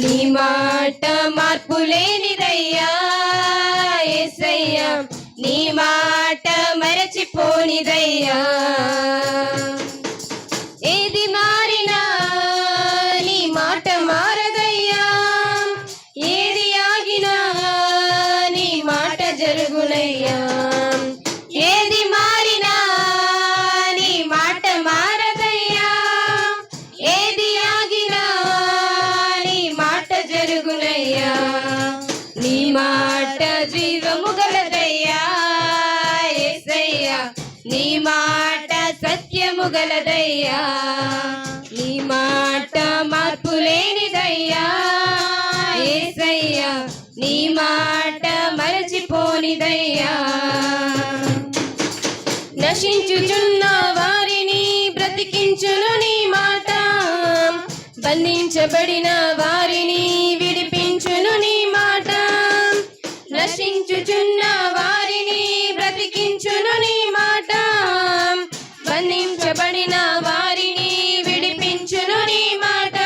నీ మాట మార్పు లేనిదయ్యా యేసయ్యా, నీ మాట మరచిపోనిదయ్యా. ఏది మారినా నీ మాట మారదయ్యా, ఏది ఆగినా నీ మాట జరుగునయ్యా. ఏది మారినా నీ మాట మారదయ్యా, ఏది ఆగినా నీ మాట జరుగునయ్యా. నీ మాట జీవము గలదయ్యా యేసయ్యా, నీ మాట సత్యము గలదయ్యా. నీ మాట మార్పు లేనిదయ్యా యేసయ్యా, నీ మాట మరచిపోనిదయ్యా. నశించుచున్న వారిని బ్రతికించును నీ మాట, బంధించబడిన వారిని విడిపించును నీ మాట. నశించుచున్న వారిని బ్రతికించును నీ మాట, బంధించబడిన వారిని విడిపించును నీ మాట.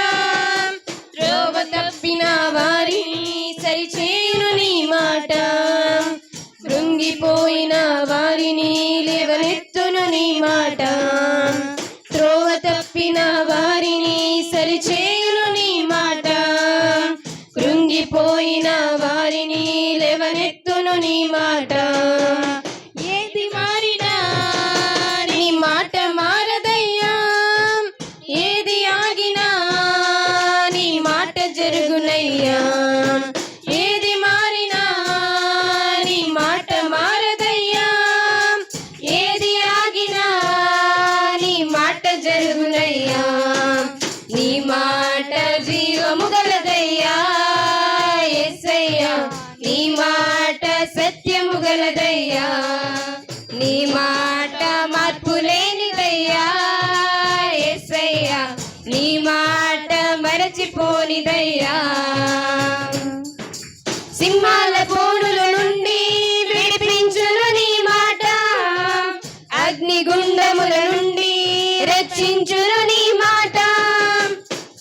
త్రోవ తప్పిన వారిని సరిచేయును నీ మాట, కృంగిపోయిన వారిని లేవనెత్తును నీ మాట. త్రోవ తప్పిన వారిని సరిచేయును నీ మాట, కృంగిపోయిన వారిని లేవనెత్తును నీ మాట. ఏది మారినా నీ మాట మారదయ్యా, ఏది ఆగినా నీ మాట జరుగునయ్యా. ఏది మారినా నీ మాట మారదయ్యా, ఏది ఆగినా నీ మాట జరుగునయ్యా. నీ మాట జీవము గలదయ్యా యేసయ్యా, నీ మాట సత్యము గలదయ్యా. నీ మాట మార్పు లేనిదయ్యా యేసయ్యా, నీ మాట మరచిపోనిదయ్యా. సింహాల బోనుల నుండి విడిపించును నీ మాట, అగ్నిగుండముల నుండి రక్షించును నీ మాట.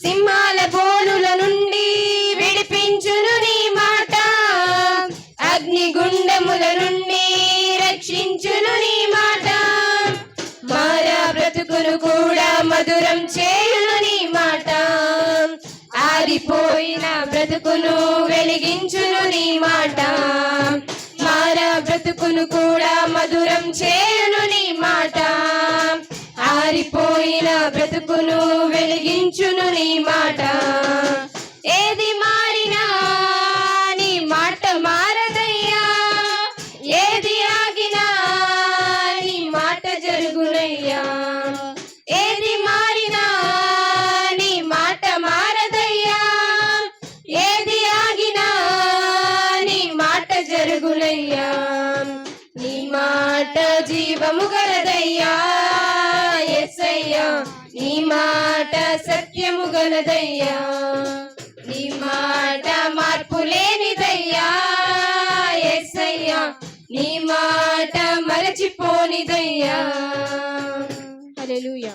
సింహాల బోనుల నుండి విడిపించును నీ మాట, అగ్నిగుండముల నుండి రక్షించును నీ మాట. మారా బ్రతుకును కూడా మధురం చేయును నీ మాట, ఆరిపోయిన బ్రతుకును వెలిగించును నీ మాట. మారా బ్రతుకును కూడా మధురం చేయును నీ మాట, ఆరిపోయిన బ్రతుకును వెలిగించును నీ మాట. ఏది మారినా నీ మాట మారదయ్యా, ఏది ఆగినా నీ మాట జరుగునయ్యా. ఏది మారినా నీ మాట మారదయ్యా, ఏది ఆగినా నీ మాట జరుగునయ్యా. నీ మాట జీవము గలదయ్యా యేసయ్యా, నీ మాట సత్యము గలదయ్యా. నీ మాట మార్పు లేనిదయ్యా యేసయ్యా, నీ మాట మరచిపోనిదయ్యా. హల్లెలూయా.